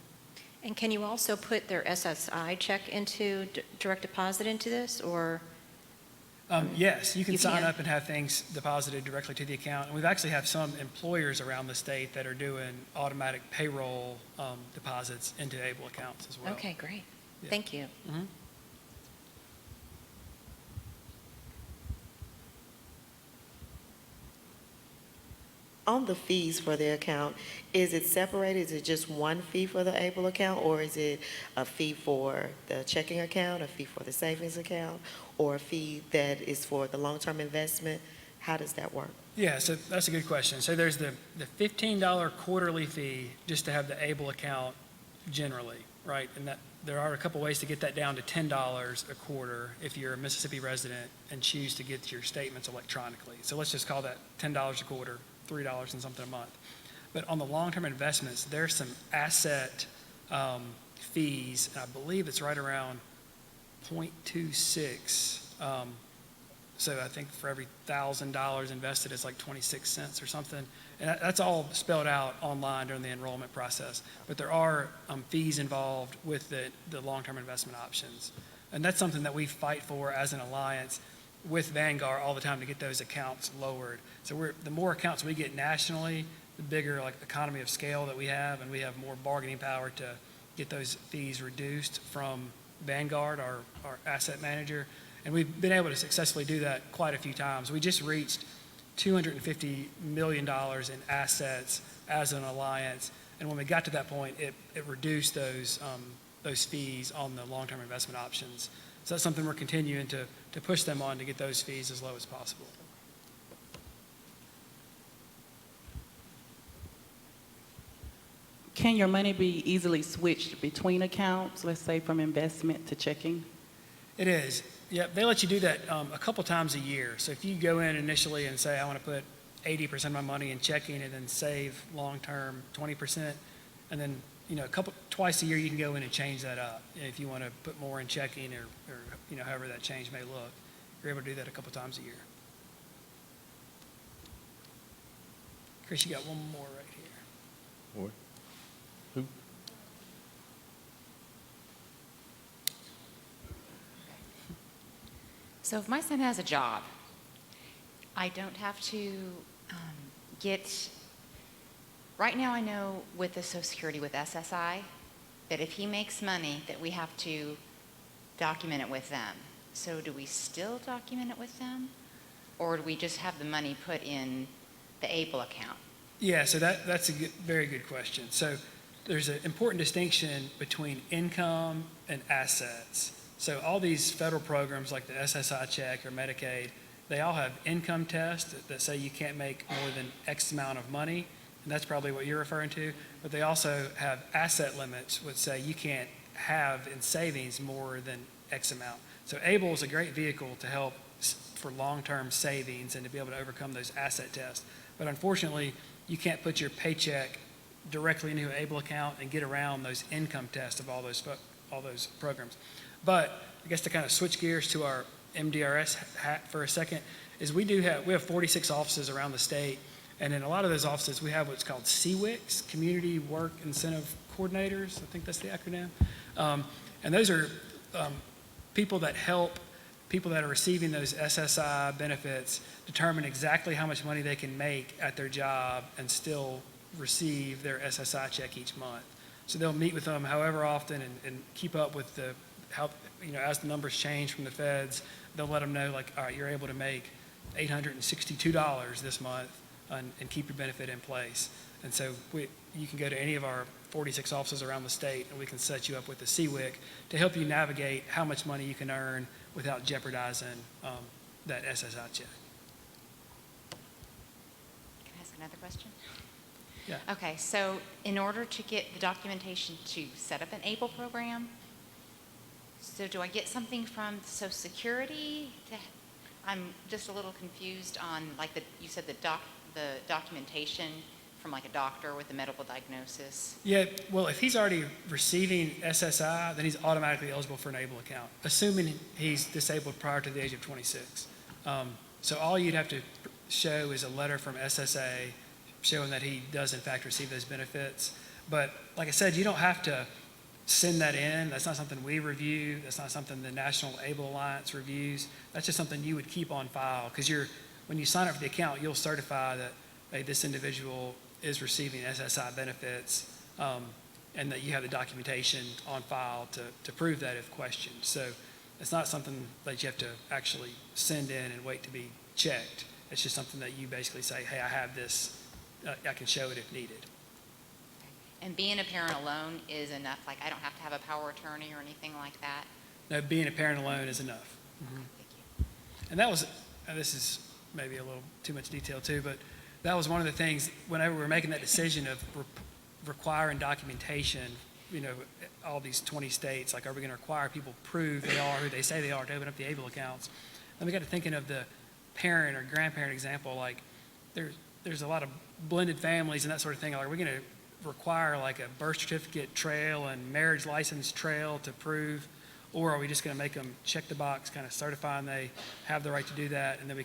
And can you also put their SSI check into direct deposit into this, or? Yes, you can sign up and have things deposited directly to the account. And we've actually have some employers around the state that are doing automatic payroll deposits into ABLE accounts as well. Okay, great. Yeah. Thank you. Mm-hmm. On the fees for the account, is it separated? Is it just one fee for the ABLE account, or is it a fee for the checking account, a fee for the savings account, or a fee that is for the long-term investment? How does that work? Yeah, so that's a good question. So there's the $15 quarterly fee just to have the ABLE account generally, right? And that there are a couple ways to get that down to $10 a quarter if you're a Mississippi resident and choose to get your statements electronically. So let's just call that $10 a quarter, $3 and something a month. But on the long-term investments, there's some asset fees, and I believe it's right around 0.26. So I think for every $1,000 invested, it's like 26 cents or something. And that's all spelled out online during the enrollment process. But there are fees involved with the long-term investment options. And that's something that we fight for as an alliance with Vanguard all the time to get those accounts lowered. So the more accounts we get nationally, the bigger economy of scale that we have, and we have more bargaining power to get those fees reduced from Vanguard, our asset manager. And we've been able to successfully do that quite a few times. We just reached $250 million in assets as an alliance. And when we got to that point, it reduced those fees on the long-term investment options. So that's something we're continuing to push them on to get those fees as low as possible. Can your money be easily switched between accounts, let's say from investment to checking? It is. Yep, they let you do that a couple times a year. So if you go in initially and say, I want to put 80% of my money in checking and then save long-term 20%, and then twice a year you can go in and change that up if you want to put more in checking or however that change may look. You're able to do that a couple times a year. Chris, you got one more right here. Or who? So if my son has a job, I don't have to right now I know with the Social Security, with SSI, that if he makes money, that we have to document it with them. So do we still document it with them? Or do we just have the money put in the ABLE account? Yeah, so that's a very good question. So there's an important distinction between income and assets. So all these federal programs like the SSI check or Medicaid, they all have income tests that say you can't make more than X amount of money, and that's probably what you're referring to. But they also have asset limits which say you can't have in savings more than X amount. So ABLE is a great vehicle to help for long-term savings and to be able to overcome those asset tests. But unfortunately, you can't put your paycheck directly into an ABLE account and get around those income tests of all those programs. But I guess to kind of switch gears to our MDRS hat for a second, is we have 46 offices around the state, and in a lot of those offices we have what's called CWICs, Community Work Incentive Coordinators. I think that's the acronym. And those are people that help people that are receiving those SSI benefits determine exactly how much money they can make at their job and still receive their SSI check each month. So they'll meet with them however often and keep up with how, as the numbers change from the feds, they'll let them know, like, all right, you're able to make $862 this month and keep your benefit in place. And so you can go to any of our 46 offices around the state and we can set you up with a CWIC to help you navigate how much money you can earn without jeopardizing that SSI check. Can I ask another question? Yeah. Okay, so in order to get the documentation to set up an ABLE program, so do I get something from Social Security? I'm just a little confused on, like, you said the documentation from like a doctor with a medical diagnosis. Yeah, well, if he's already receiving SSI, then he's automatically eligible for an ABLE account, assuming he's disabled prior to the age of 26. So all you'd have to show is a letter from SSA showing that he does in fact receive those benefits. But like I said, you don't have to send that in. That's not something we review. That's not something the National ABLE Alliance reviews. That's just something you would keep on file, because when you sign up for the account, you'll certify that, hey, this individual is receiving SSI benefits, and that you have the documentation on file to prove that if questioned. So it's not something that you have to actually send in and wait to be checked. It's just something that you basically say, hey, I have this, I can show it if needed. And being a parent alone is enough? Like, I don't have to have a power attorney or anything like that? No, being a parent alone is enough. Mm-hmm. Thank you. And that was, and this is maybe a little too much detail too, but that was one of the things whenever we were making that decision of requiring documentation, all these 20 states, like, are we going to require people prove they are who they say they are to open up the ABLE accounts? And we got to thinking of the parent or grandparent example, like there's a lot of blended families and that sort of thing. Like, are we going to require like a birth certificate trail and marriage license trail to prove, or are we just going to make them check the box, kind of certifying they have the right to do that, and then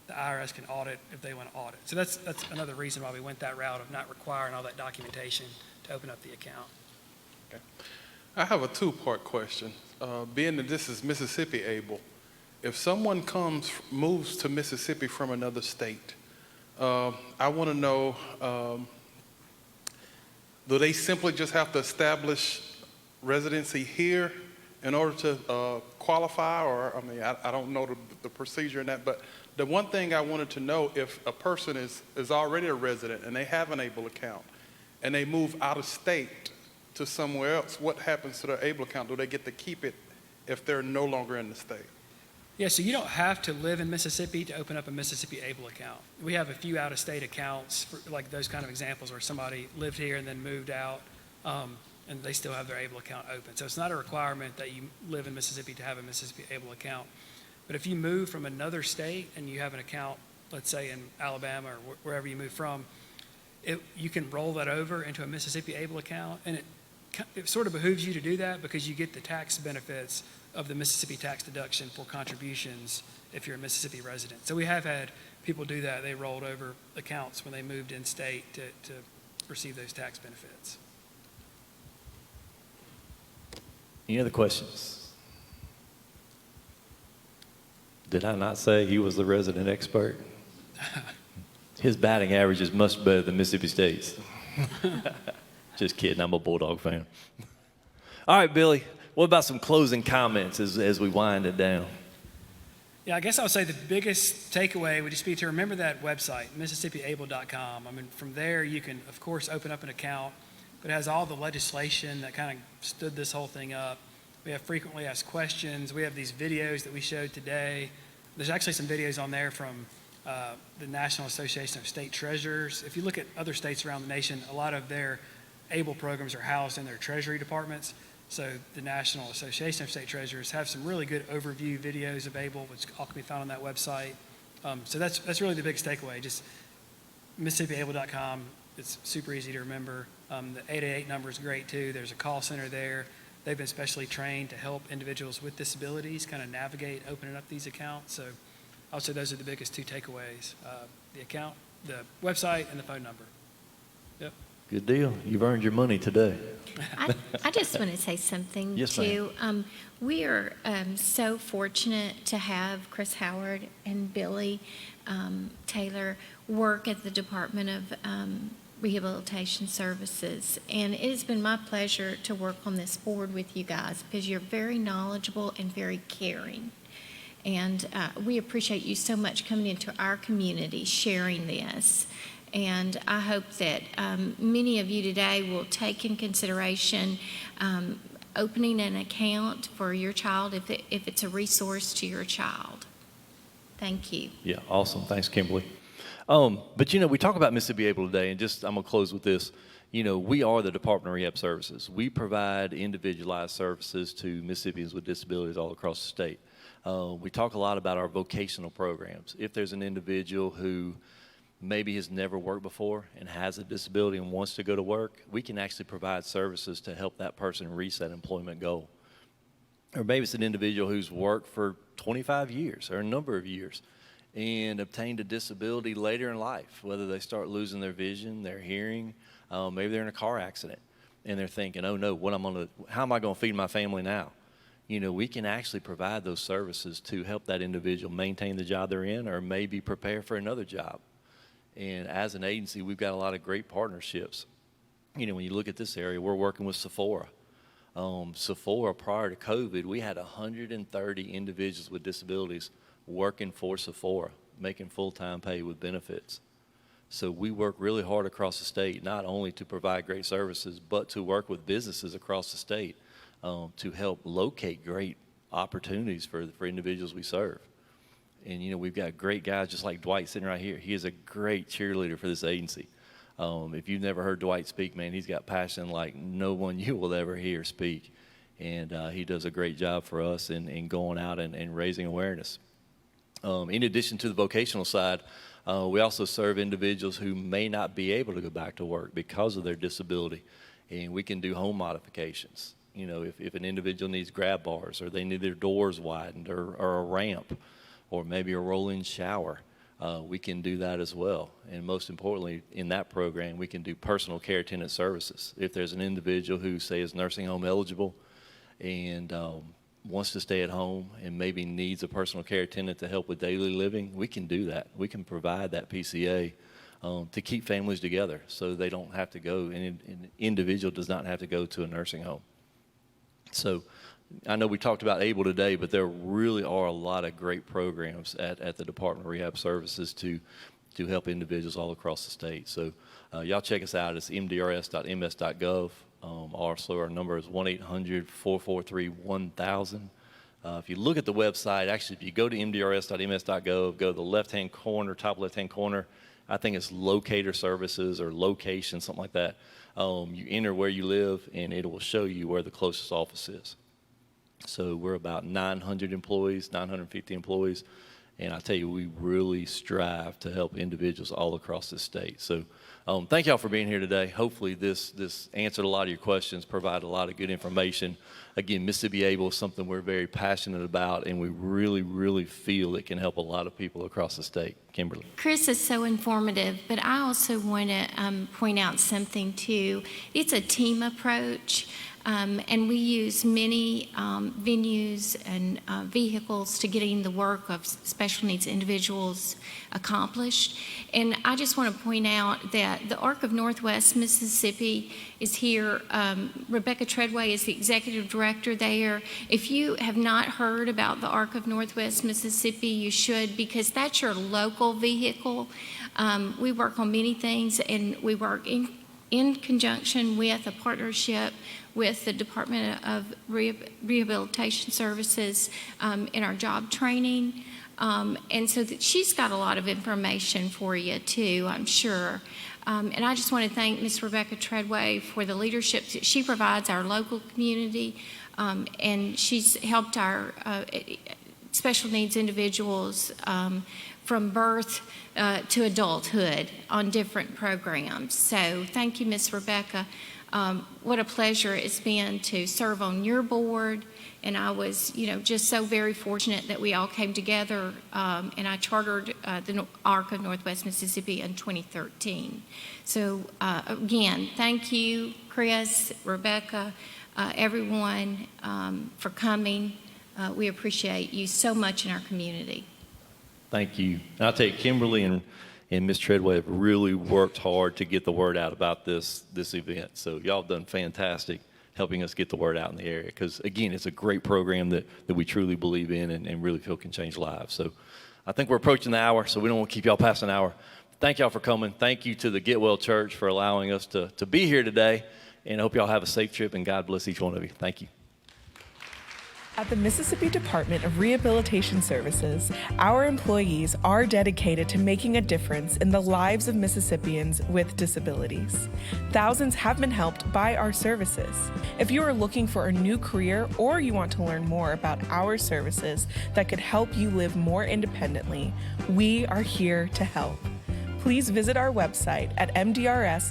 the IRS can audit if they want to audit. So that's another reason why we went that route of not requiring all that documentation to open up the account. Okay. I have a two-part question. Being that this is Mississippi ABLE, if someone moves to Mississippi from another state, I want to know, do they simply just have to establish residency here in order to qualify? Or, I don't know the procedure in that, but the one thing I wanted to know, if a person is already a resident and they have an ABLE account and they move out of state to somewhere else, what happens to their ABLE account? Do they get to keep it if they're no longer in the state? Yeah, so you don't have to live in Mississippi to open up a Mississippi ABLE account. We have a few out-of-state accounts, for like those kind of examples where somebody lived here and then moved out, and they still have their ABLE account open. So it's not a requirement that you live in Mississippi to have a Mississippi ABLE account. But if you move from another state and you have an account, let's say in Alabama or wherever you move from, you can roll that over into a Mississippi ABLE account, and it sort of behooves you to do that because you get the tax benefits of the Mississippi tax deduction for contributions if you're a Mississippi resident. So we have had people do that. They rolled over accounts when they moved in state to receive those tax benefits. Any other questions? Did I not say he was the resident expert? His batting average is much better than Mississippi State's. Just kidding, I'm a Bulldog fan. All right, Billy, what about some closing comments as we wind it down? Yeah, I guess I would say the biggest takeaway would just be to remember that website, MississippiAble.com. I mean, from there you can, of course, open up an account, but it has all the legislation that kind of stood this whole thing up. We have frequently asked questions. We have these videos that we showed today. There's actually some videos on there from the National Association of State Treasurers. If you look at other states around the nation, a lot of their ABLE programs are housed in their treasury departments. So the National Association of State Treasurers have some really good overview videos of ABLE, which all can be found on that website. So that's really the biggest takeaway, just MississippiAble.com. It's super easy to remember. The 888 number is great too. There's a call center there. They've been specially trained to help individuals with disabilities kind of navigate opening up these accounts. So I would say those are the biggest two takeaways, the account, the website, and the phone number. Yep. Good deal. You've earned your money today. I just want to say something Yes, too. We are so fortunate to have Chris Howard and Billy Taylor work at the Department of Rehabilitation Services. And it has been my pleasure to work on this board with you guys because you're very knowledgeable and very caring. And we appreciate you so much coming into our community, sharing this. And I hope that many of you today will take in consideration opening an account for your child if it's a resource to your child. Thank you. Yeah, awesome. Thanks, Kimberly. But, we talk about Mississippi Able today, and I'm going to close with this. We are the Department of Rehab Services. We provide individualized services to Mississippians with disabilities all across the state. We talk a lot about our vocational programs. If there's an individual who maybe has never worked before and has a disability and wants to go to work, we can actually provide services to help that person reach that employment goal. Or maybe it's an individual who's worked for 25 years or a number of years and obtained a disability later in life, whether they start losing their vision, their hearing, maybe they're in a car accident and they're thinking, oh no, how am I going to feed my family now? We can actually provide those services to help that individual maintain the job they're in or maybe prepare for another job. And as an agency, we've got a lot of great partnerships. When you look at this area, we're working with Sephora. Sephora, prior to COVID, we had 130 individuals with disabilities working for Sephora, making full-time pay with benefits. So we work really hard across the state, not only to provide great services, but to work with businesses across the state to help locate great opportunities for individuals we serve. And, we've got great guys just like Dwight sitting right here. He is a great cheerleader for this agency. If you've never heard Dwight speak, man, he's got passion like no one you will ever hear speak. And he does a great job for us in going out and raising awareness. In addition to the vocational side, we also serve individuals who may not be able to go back to work because of their disability. And we can do home modifications. If an individual needs grab bars or they need their doors widened or a ramp, or maybe a roll-in shower, we can do that as well. And most importantly, in that program, we can do personal care attendant services. If there's an individual who, say, is nursing home eligible and wants to stay at home and maybe needs a personal care attendant to help with daily living, we can do that. We can provide that PCA to keep families together so they don't have to go, and an individual does not have to go to a nursing home. So I know we talked about ABLE today, but there really are a lot of great programs at the Department of Rehab Services to help individuals all across the state. So y'all check us out. It's mdrs.ms.gov. Also, our number is 1-800-443-1000. If you look at the website, actually, if you go to mdrs.ms.gov, go to the left-hand corner, top left-hand corner, I think it's locator services or location, something like that. You enter where you live, and it will show you where the closest office is. So we're about 900 employees, 950 employees, and I tell you, we really strive to help individuals all across the state. So thank y'all for being here today. Hopefully this answered a lot of your questions, provided a lot of good information. Again, Mississippi Able is something we're very passionate about, and we really, really feel it can help a lot of people across the state. Kimberly. Chris is so informative, but I also want to point out something too. It's a team approach. And we use many venues and vehicles to getting the work of special needs individuals accomplished. And I just want to point out that the ARC of Northwest Mississippi is here. Rebecca Treadway is the executive director director there. If you have not heard about the ARC of Northwest Mississippi, you should, because that's your local vehicle. We work on many things, and we work in conjunction with a partnership with the Department of Rehabilitation Services in our job training. And so she's got a lot of information for you too, I'm sure. And I just want to thank Ms. Rebecca Treadway for the leadership that she provides our local community, and she's helped our special needs individuals from birth to adulthood on different programs. So thank you, Ms. Rebecca. What a pleasure it's been to serve on your board. And I was, just so very fortunate that we all came together, and I chartered the ARC of Northwest Mississippi in 2013. So again, thank you, Chris, Rebecca, everyone for coming. We appreciate you so much in our community. Thank you. And I'll tell you, Kimberly and Ms. Treadway have really worked hard to get the word out about this event. So y'all have done fantastic helping us get the word out in the area, because again, it's a great program that we truly believe in and really feel can change lives. So I think we're approaching the hour, so we don't want to keep y'all past an hour. Thank y'all for coming. Thank you to the Getwell Church for allowing us to be here today, and I hope y'all have a safe trip, and God bless each one of you. Thank you. At the Mississippi Department of Rehabilitation Services, our employees are dedicated to making a difference in the lives of Mississippians with disabilities. Thousands have been helped by our services. If you are looking for a new career or you want to learn more about our services that could help you live more independently, we are here to help. Please visit our website at mdrs.ms.gov